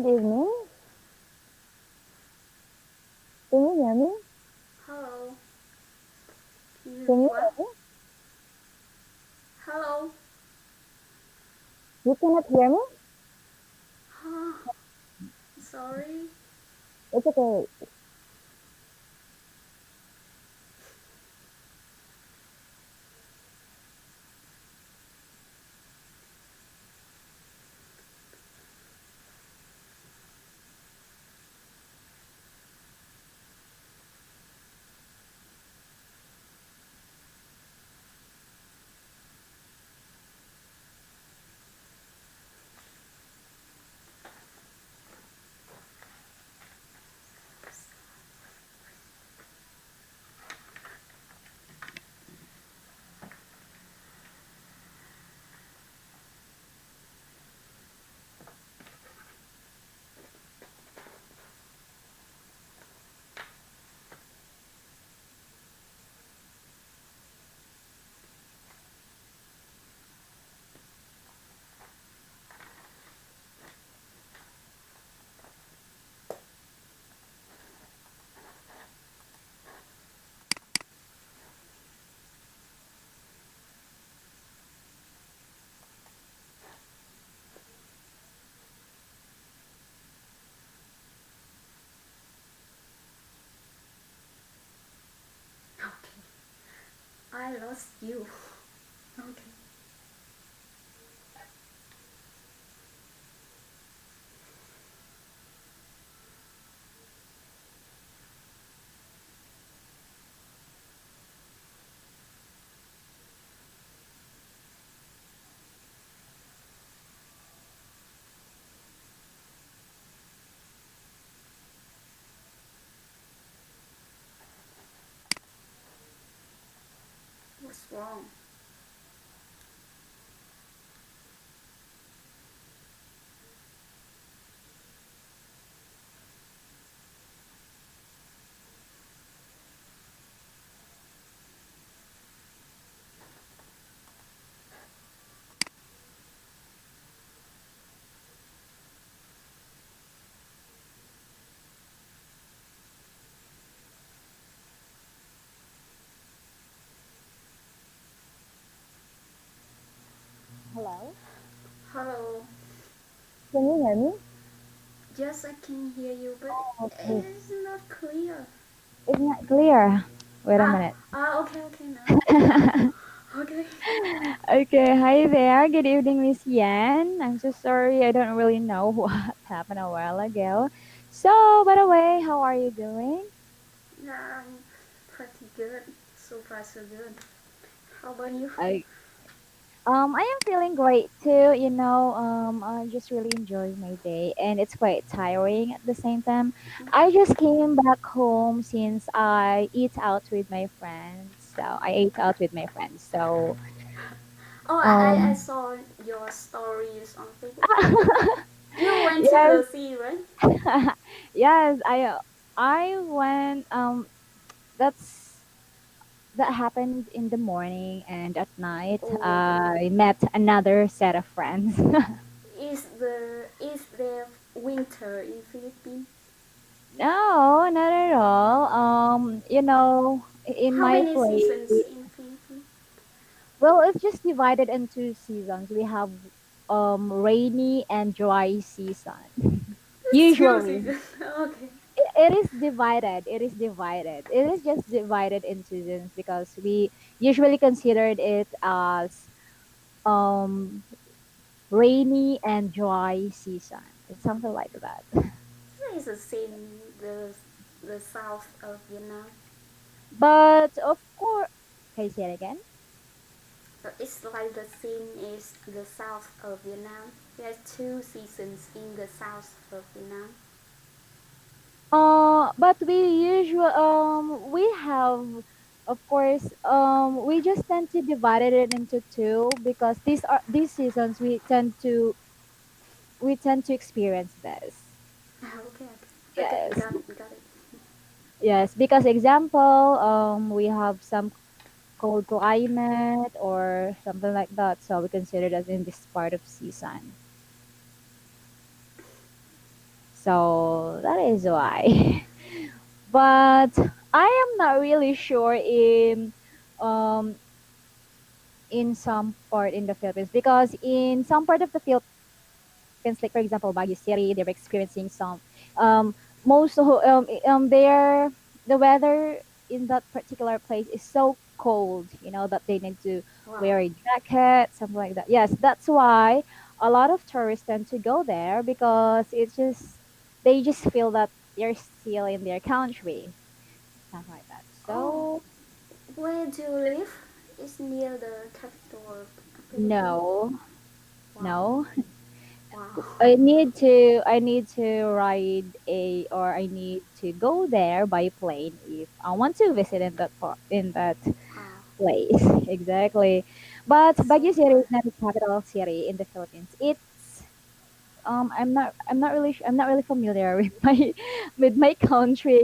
good evening. Can you hear me? Hello. You Can you what? hear me? Hello. You cannot hear me? Huh, sorry. It's okay. Okay. I lost you. Okay. What's wrong? Hello? Hello. Can you hear me? Yes, I can hear you, but Okay. it's not clear. It's not clear. Wait a Ah, minute. okay, okay now. Okay. Okay, hi there. Good evening, Miss Yan. I'm so sorry. I don't really know what happened a while ago. So, by the way, how are you doing? Yeah, I'm pretty good. So far, so good. How about you? I I am feeling great too. I just really enjoy my day, and it's quite tiring at the same time. I just came back home since I eat out with my friends. So I ate out with my friends. So Oh, I um, saw your stories on Facebook. You went to yes, the sea, right? yes, I went. That happened in the morning, and at night Oh, I met another set of friends. is there winter in Philippines? No, not at all. In How my many place, seasons in Philippines? well, it's just divided into seasons. We have rainy and dry season. It's two Usually, seasons. Okay. it is divided. It is divided. It is just divided in seasons because we usually considered it as um rainy and dry season. It's something like that. It's the same the south of Vietnam. But of course, can you say it again? It's like the same as the south of Vietnam. There's two seasons in the south of Vietnam. But we have, of course, we just tend to divide it into two because these seasons we tend to experience this. Okay, okay, okay. Yes, Got it, got it. yes. Because example, we have some cold climate or something like that, so we consider that in this part of season. So that is why. But I am not really sure um in some part in the Philippines, because in some part of the Philippines, like for example Baguio City, they were experiencing some most there the weather in that particular place is so cold, that they need to Wow. wear a jacket, something like that. Yes, that's why a lot of tourists tend to go there, because it's just they just feel that they're still in their country, something like that. Oh, So where do you live? It's near the capital of Philippines. no, Wow. no. Wow. I need to ride a or I need to go there by plane if I want to visit in that part in that Wow. place. Exactly. But So Baguio City far. is not a capital city in the Philippines. It's I'm not really familiar with my country,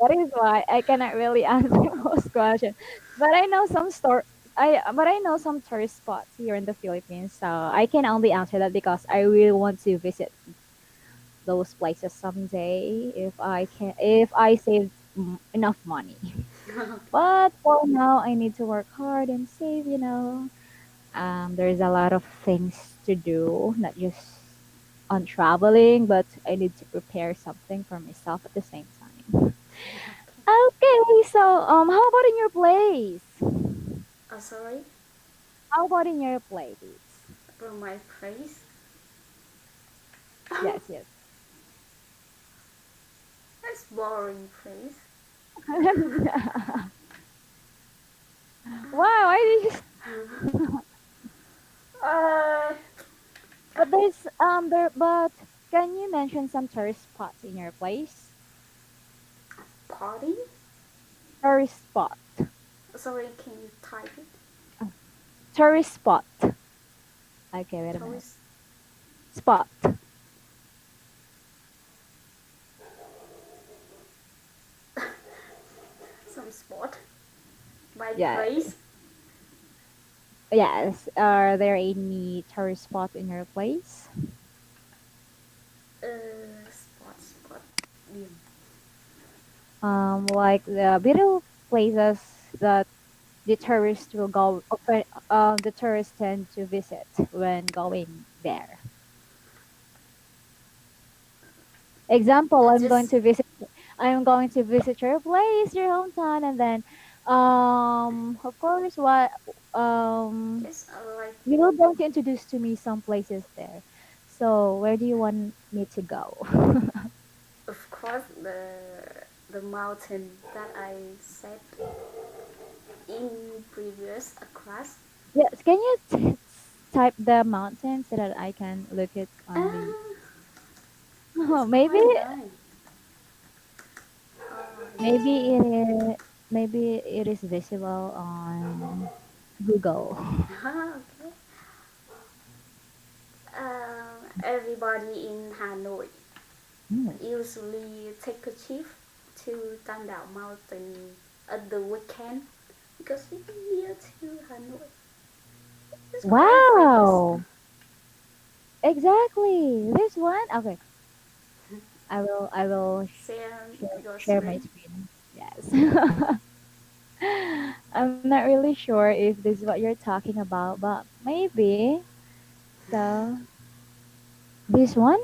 that is why I cannot really answer most questions. But I know some I know some tourist spots here in the Philippines, so I can only answer that because I really want to visit those places someday if I save enough money. But for now, I need to work hard and save. There's a lot of things to do, not just on traveling, but I need to prepare something for myself at the same time. Okay, so how about in your place? Sorry, How about in your place? from my place. Yes, yes. That's boring place. Wow, I just Uh, but there's there but can you mention some tourist spots in your place? party? Tourist spot. Sorry, can you type it? Uh, Tourist spot. Okay, wait a minute. Tourist, Spot. some spot. My Yeah. place. Yes. Are there any tourist spot in your place? Spot. Yeah. Like the beautiful places that the tourists tend to visit when going there. Example, Just, I'm going to visit your place, your hometown, and then of course what just like, you will going to introduce to me some places there. So where do you want me to go? of course, the mountain that I said in previous class. Yes, can you type the mountain so that I can look it on the Uh, it's oh, maybe quite nice. maybe Yes. it is maybe it is visible on Google. Okay. Everybody in Hanoi Mm. usually take a trip to Tandao Mountain at the weekend because it's near to Hanoi. It's quite famous. Wow. Exactly. This one. Okay. I will Share your share my screen. screen. Yes. I'm not really sure if this is what you're talking about, but maybe. So this one?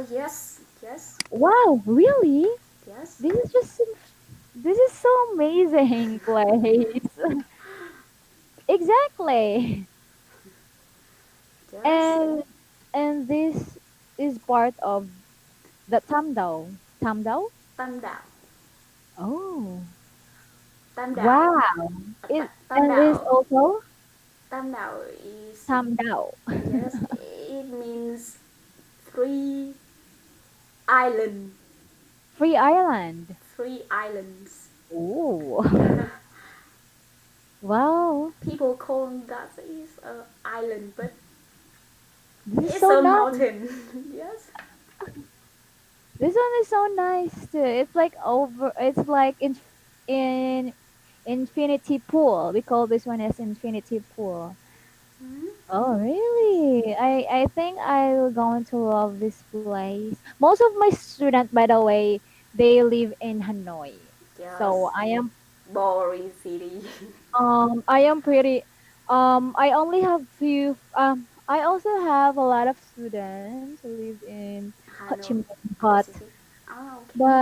Yes, yes, Wow, really? yes, This is just this is so amazing place. Exactly. yes. And this is part of the Tamdao. Tamdao? Tandao. Oh. Tandao. Wow. And this Tandao. also Tandao is, Tamdao. yes, it means three island. Free Island. Three islands. Oh. Wow. People call that is an island, but This is it's so a nice. mountain. Yes. This one is so nice too. It's like in infinity pool. We call this one as infinity pool. Hmm? Oh, really? I think I'm going to love this place. Most of my students, by the way, they live in Hanoi. So Yes. I am Boring city. I am pretty I only have few I also have a lot of students who live in Ho Chi Hanoi Minh, but City. Ah, okay.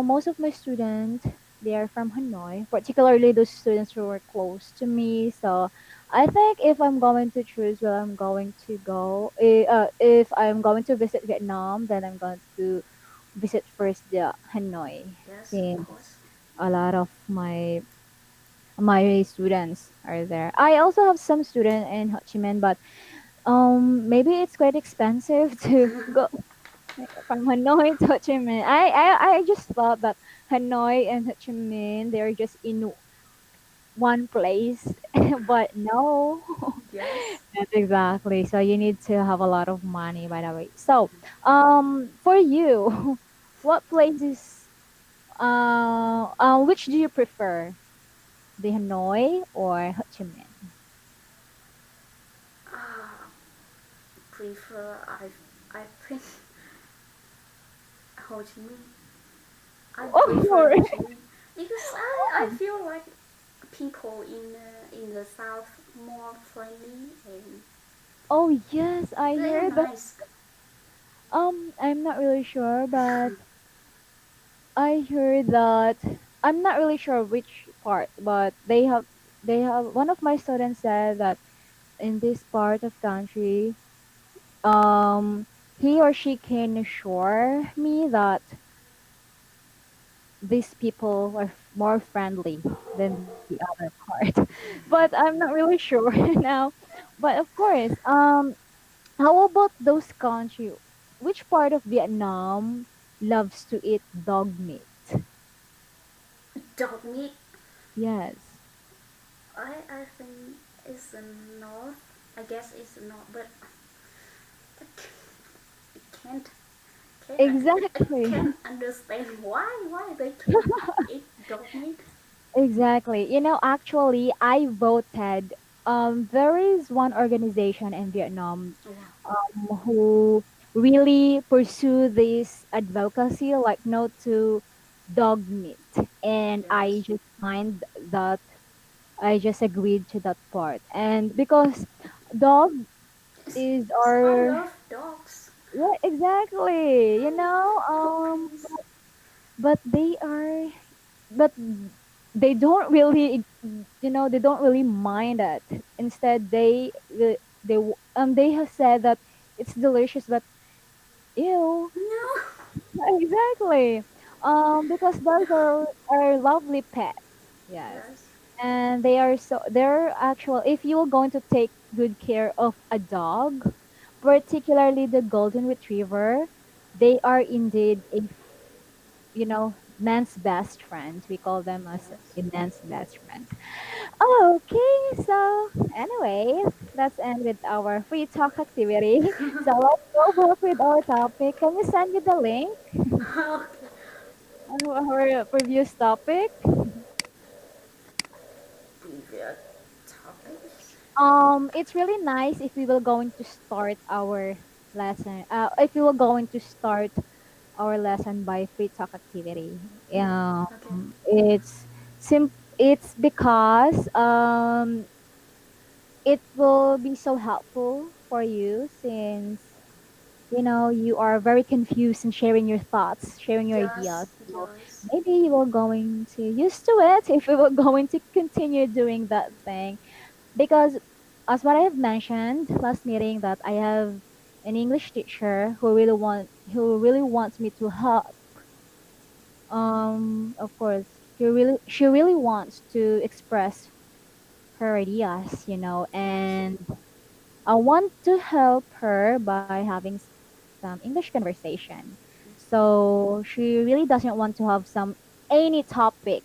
most of my students they are from Hanoi, particularly those students who are close to me. So I think if I'm going to choose where I'm going to go, if I'm going to visit Vietnam, then I'm going to visit first the Hanoi, Yes, of since course. a lot of my students are there. I also have some student in Ho Chi Minh, but maybe it's quite expensive to go from Hanoi to Ho Chi Minh. I just thought that Hanoi and Ho Chi Minh they're just in one place, but no, Yes. not exactly. So you need to have a lot of money, by the way. So, for you, what places, which do you prefer, the Hanoi or Ho Chi Minh? Ah, prefer I think Ho Chi Minh. I prefer Oh, Ho Chi Minh because I oh, feel like people in the south more friendly and oh yes, I they are hear that. nice. I'm not really sure, but I heard that I'm not really sure which part, but they have one of my students said that in this part of country, he or she can assure me that these people are more friendly than the other part. But I'm not really sure now. But of course, how about those country? Which part of Vietnam loves to eat dog meat? Dog meat. Yes, I think it's the north. I guess it's the north, but I I exactly. can't understand why they can't eat dog meat. Exactly. Actually, I voted. There is one organization in Vietnam Wow. who really pursue this advocacy, like no to dog meat, and I Yes. just find that I just agreed to that part, and because dog is I our love dogs. yeah exactly. Puppies. But but they don't really they don't really mind it. Instead they have said that it's delicious, but ew. No. Exactly. Because those are lovely pets. Yes. Yes. And they're actual if you're going to take good care of a dog, particularly the golden retriever, they are indeed man's best friend. We call them as Yes. a man's best friend. Okay, so anyway, let's end with our free talk activity. So let's go back with our topic. Can you send me the link Okay. on our previous topic? Previous topics. It's really nice if we will going to start our lesson. If we were going to start our lesson by free talk activity. Okay. It's because it will be so helpful for you since you are very confused in sharing your thoughts, sharing your Yes. ideas. So Yes. maybe you are going to used to it if we were going to continue doing that thing. Because as what I have mentioned last meeting that I have an English teacher who really wants me to help. Of course, she really wants to express her ideas, Yes. and I want to help her by having some English conversation. So she really doesn't want to have some any topic.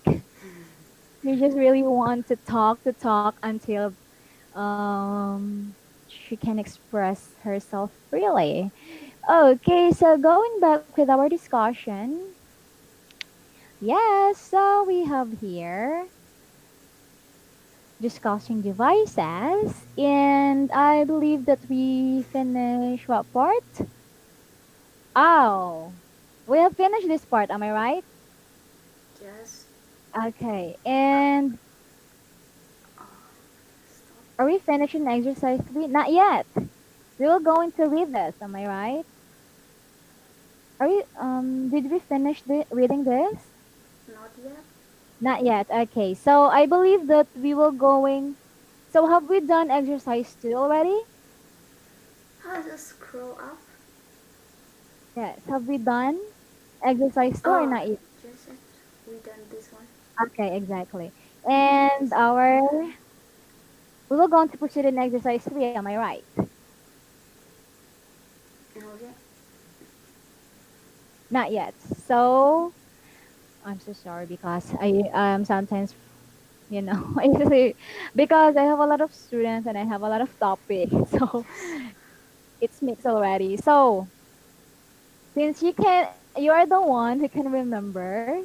She just really wants to talk until she can express herself freely. Okay, so going back with our discussion. Yes, so we have here. discussing devices, and I believe that we finish what part? Oh, we have finished this part. Am I right? Yes. Okay. And Uh, Stop. are we finishing exercise 3? Not yet. We will go into read this. Am I right? Are we? Did we finish the reading this? Not yet. Not yet. Okay. So I believe that we will going. So have we done exercise 2 already? I just scroll up. Yes. Have we done exercise 2 or Oh, not yet? just we done this one. Okay, exactly. This And one. our we will go on to proceed in exercise 3. Am I right? Okay. Not yet. So I'm so sorry because I sometimes I say because I have a lot of students and I have a lot of topics, so Yes. it's mixed already. So since you are the one who can remember,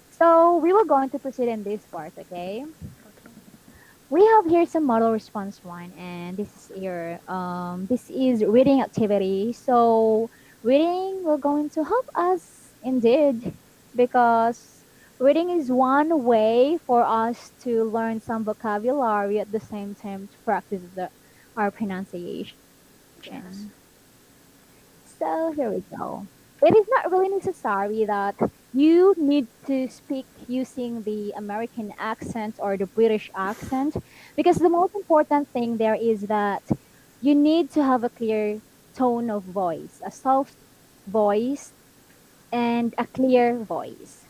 so we will go on to proceed in this part, okay? Okay. We have here some model response one, and this is reading activity. So reading will going to help us indeed because reading is one way for us to learn some vocabulary at the same time to practice our pronunciation. Yes. So here we go. It is not really necessary that you need to speak using the American accent or the British accent because the most important thing there is that you need to have a clear tone of voice, a soft voice, and a clear voice.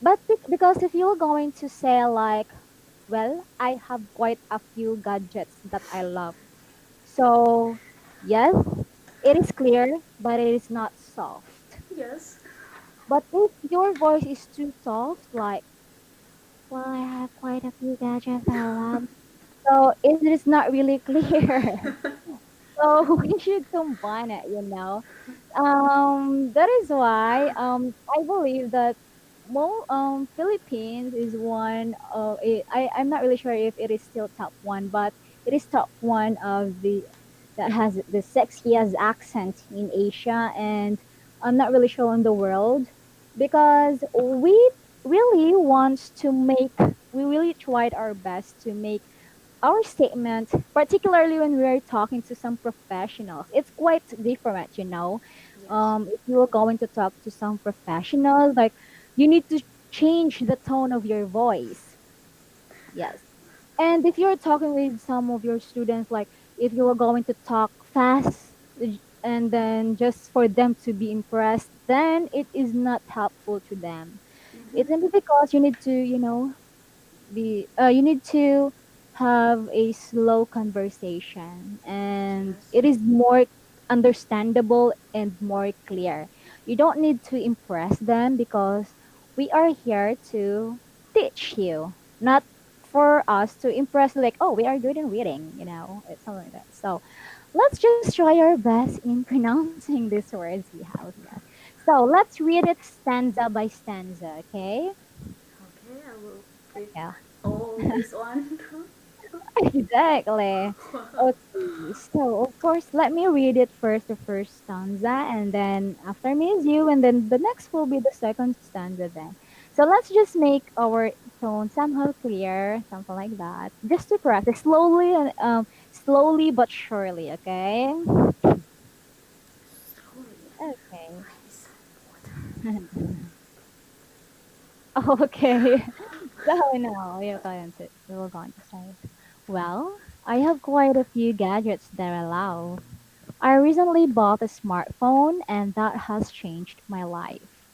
But because if you're going to say like, well, I have quite a few gadgets that I love. So, yes, it is clear, but it is not soft. Yes. But if your voice is too soft, like, well, I have quite a few gadgets I love, so it is not really clear. So we should combine it, that is why I believe that Philippines is one of I'm not really sure if it is still top one, but it is top one of the that has the sexiest accent in Asia, and I'm not really sure in the world because really want to make we really tried our best to make our statement, particularly when we're talking to some professionals, it's quite different. Yes. If you're going to talk to some professionals, like you need to change the tone of your voice. Yes. And if you're talking with some of your students, like if you are going to talk fast and then just for them to be impressed, then it is not helpful to them. It's Mm-hmm. simply because you need to have a slow conversation and Yes. it is more understandable and more clear. You don't need to impress them because we are here to teach you, not for us to impress like, oh, we are good in reading, it's something like that. So let's just try our best in pronouncing these words we have here. So let's read it stanza by stanza, okay? Okay, I will read Yeah. all this one. Exactly. Okay, so of course, let me read it first, the first stanza, and then after me is you, and then the next will be the second stanza then. So let's just make our tone somehow clear, something like that. Just to practice slowly and slowly but surely, okay? Slowly. Okay. I need some water. Okay. So now we will go on to say, well, I have quite a few gadgets that I love. I recently bought a smartphone and that has changed my life.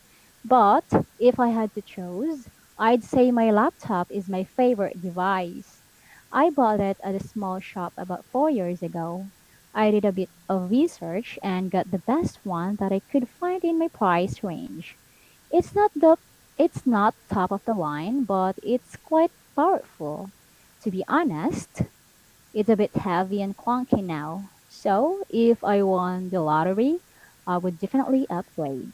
But if I had to choose, I'd say my laptop is my favorite device. I bought it at a small shop about 4 years ago. I did a bit of research and got the best one that I could find in my price range. It's not the it's not top of the line, but it's quite powerful. To be honest, it's a bit heavy and clunky now. So if I won the lottery, I would definitely upgrade.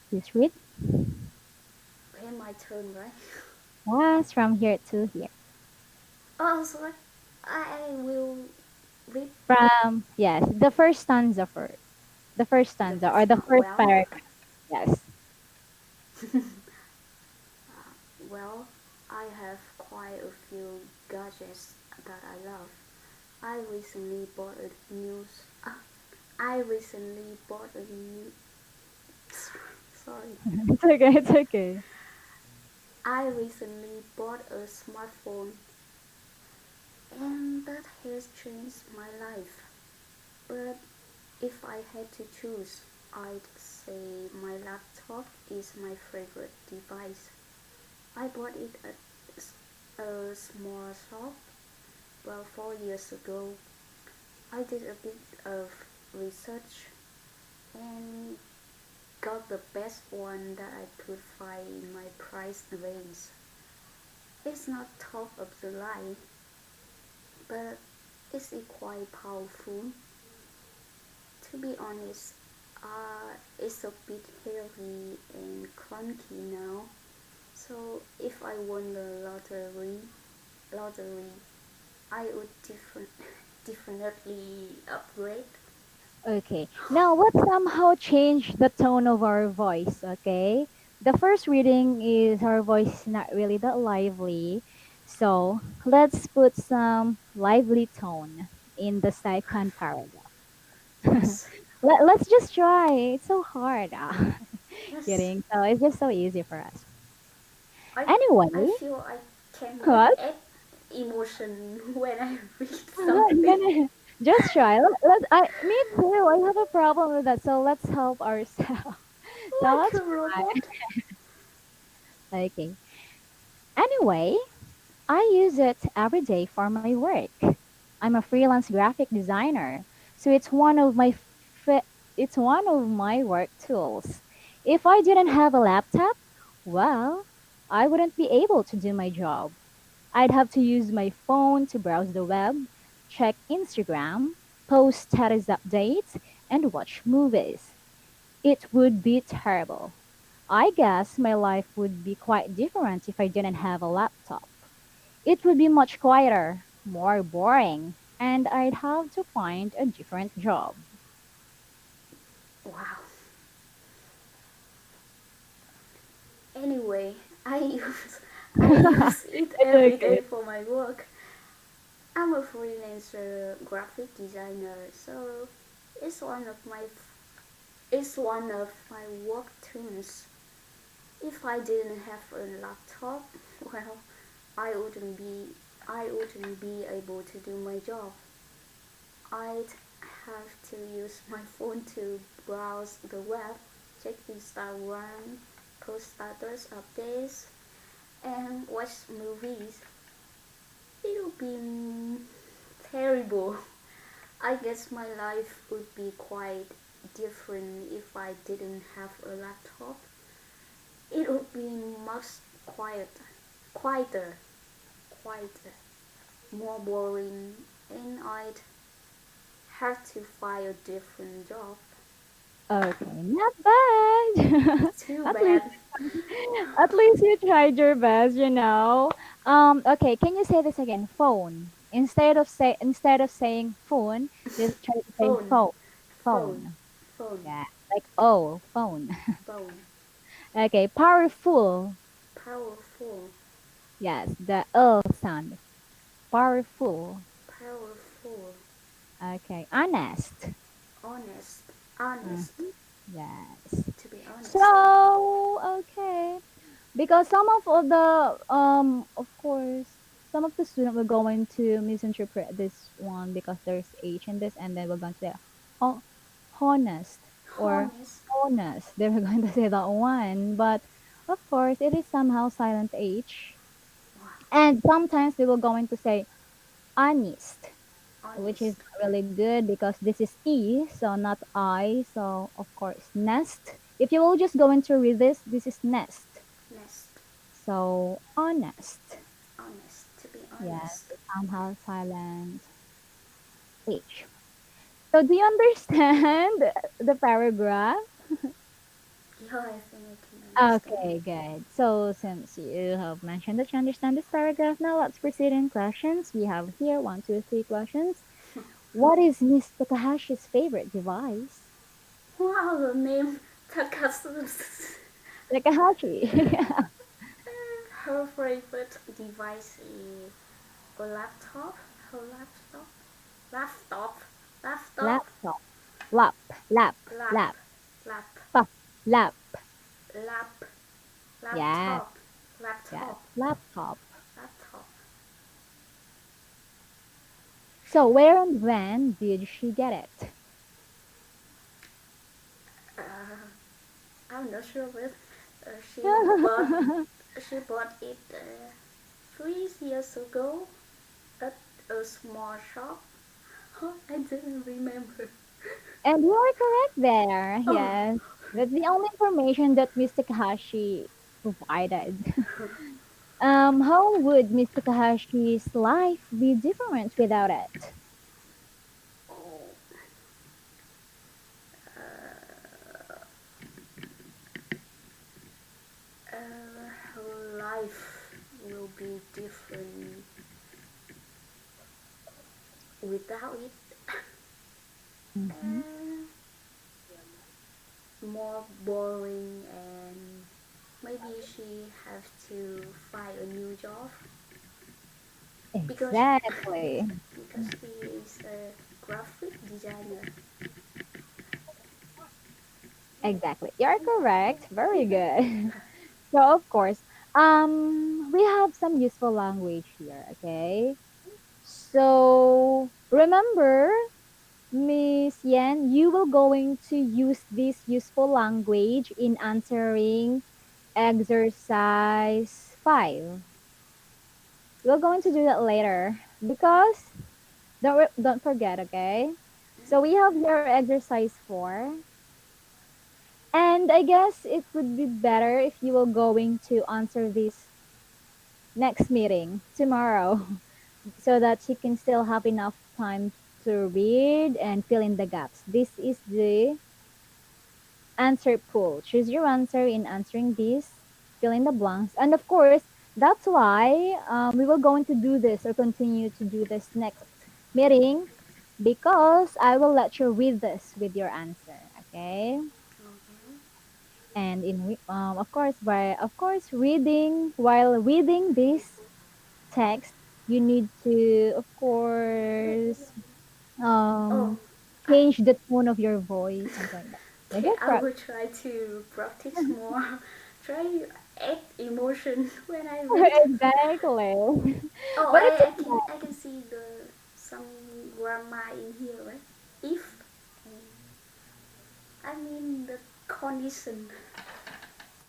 Please read. Okay, my turn, right? Yes, from here to here. Oh, sorry. I will read Yes, the first stanza first. The first the stanza or first the one. first paragraph. Yes. Well, I have quite a few gadgets that I love. I recently bought a news. I recently bought a new. Sorry. It's okay, it's okay. I recently bought a smartphone, and that has changed my life. But if I had to choose, I'd say my laptop is my favorite device. I bought it at a small shop. Well, 4 years ago, I did a bit of research and got the best one that I could find in my price range. It's not top of the line, but it's quite powerful. To be honest, it's a bit heavy and clunky now. So if I won the lottery, I would definitely upgrade. Okay. Now let's somehow change the tone of our voice, okay? The first reading is our voice is not really that lively. So let's put some lively tone in the second paragraph. Yes, Let's just try. It's so hard. yes. Kidding. So it's just so easy for us. I I Anyway, feel I cannot what? add emotion when I read No, something. no. Just try. Me too. I have a problem with that. So let's help ourselves. So Like let's a robot. try. Okay. Anyway, I use it every day for my work. I'm a freelance graphic designer, so it's one of my work tools. If I didn't have a laptop, well, I wouldn't be able to do my job. I'd have to use my phone to browse the web, check Instagram, post status updates, and watch movies. It would be terrible. I guess my life would be quite different if I didn't have a laptop. It would be much quieter, more boring, and I'd have to find a different job. Wow. Anyway, I use I use it It's every okay. day for my work. I'm a freelancer graphic designer, so it's one of my it's one of my work tools. If I didn't have a laptop, well, I wouldn't be I wouldn't be able to do my job. I'd have to use my phone to browse the web, check Instagram, post status updates, and watch movies. It'll be terrible. I guess my life would be quite different if I didn't have a laptop. It would be much quieter, quieter, more boring, and I'd have to find a different job. Okay, not bad. Too at least bad. at least you tried your best. Okay, can you say this again? Phone. Instead of saying phone, just try to say Phone, phone. phone, Phone. phone, Yeah, like oh, phone. phone. Okay, powerful. Powerful, Yes, the sound. Powerful. powerful, Okay, honest. honest, honest. Mhm. Yes. To be honest. So, okay. Because of course, some of the student were going to misinterpret this one because there's H in this, and then we're going to say, oh, honest or Honest. honest. They were going to say that one, but of course, it is somehow silent H. Wow. And sometimes they were going to say honest, which is Honest. really good because this is E, so not I. So, of course, nest. If you will just go into read this is nest. Nest. So, honest. Honest. To be Yes, honest. it's somehow silent H. So, do you understand the paragraph? Yeah, I think I can understand. Okay, good. So, since you have mentioned that you understand this paragraph, now let's proceed in questions. We have here one, two, three questions. What is Miss Takahashi's favorite device? Wow, the name Takasu. Takahashi. Her favorite device is a laptop. Her laptop, laptop, Laptop. Lap. Lap. lap, Lap. lap, Pa. Lap. lap, Yes. laptop, Yes. laptop, Laptop. laptop. So, where and when did she get it? Uh, I'm not sure, but she bought it 3 years ago at a small shop. Oh, I didn't remember. And you are correct there. Oh, Yes. That's the only information that Miss Takahashi provided. How would Miss Takahashi's life be different without it? oh, her life will be different without it. Hmm. Uh, More boring, and maybe she have to find a new job because Exactly. because she is a graphic designer. Exactly. You're correct. Very good. So of course, we have some useful language here, okay? So remember, Miss Yen, you will going to use this useful language in answering exercise 5. We're going to do that later because don't forget, okay? So we have your exercise 4, and I guess it would be better if you will going to answer this next meeting tomorrow so that you can still have enough time to read and fill in the gaps. This is the answer pool. Choose your answer in answering this, fill in the blanks. And of course, that's why we will going to do this or continue to do this next meeting because I will let you read this with your answer. Okay. Okay. And of course, reading while reading this text, you need to, of course, Oh, um, I, change the tone of your voice, something like that. Yeah, okay, just I will try to practice more. Try to add emotion when I read. exactly. Oh, But it's I can see the some grammar in here, right? If I mean the condition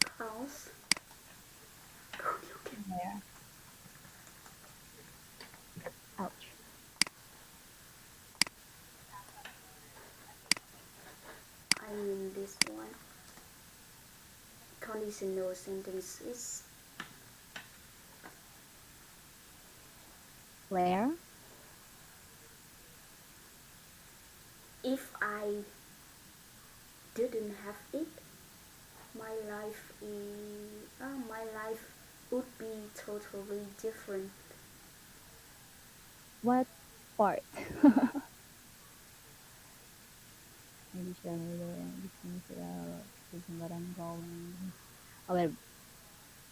clause. Okay. okay. Ouch. I mean this one. Conditional sentences. Claire. If I didn't have it, my life would be totally different. What part? Maybe siya going. Oh, wait,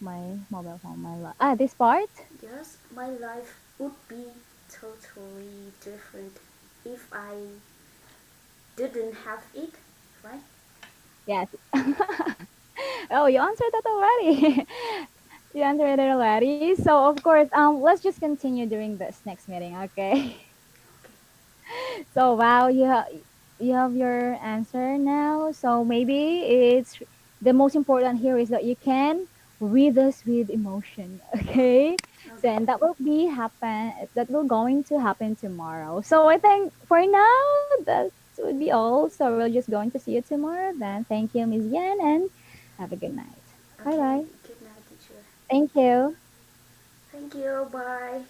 my mobile phone, this part? Yes, my life would be totally different if I didn't have it, right? Yes. Oh, you answered that already. You answered it already. So of course, let's just continue doing this next meeting, okay? So wow, you have your answer now. So maybe it's the most important here is that you can read this with emotion, okay? So Okay. and that will going to happen tomorrow. So I think for now that would be all. So we're just going to see you tomorrow. Then thank you, Ms. Yan, and have a good night. Bye Okay. bye. Good night, teacher. Thank you. Thank you. Bye.